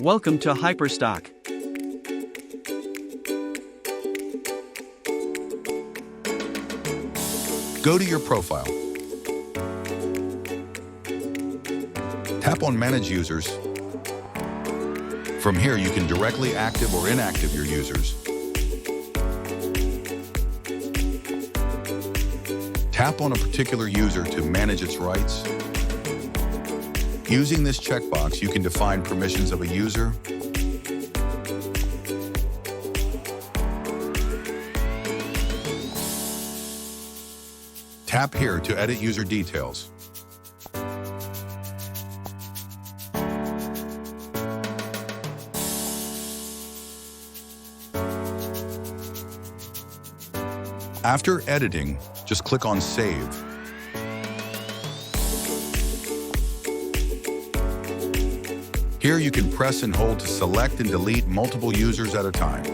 Welcome to HYPERSTOCK. Go to your profile. Tap on Manage Users. From here, you can directly active or inactive your users. Tap on a particular user to manage its rights. Using this checkbox, you can define permissions of a user, tap here to edit user details. After editing, just click on Save. Here you can press and hold to select and delete multiple users at a time.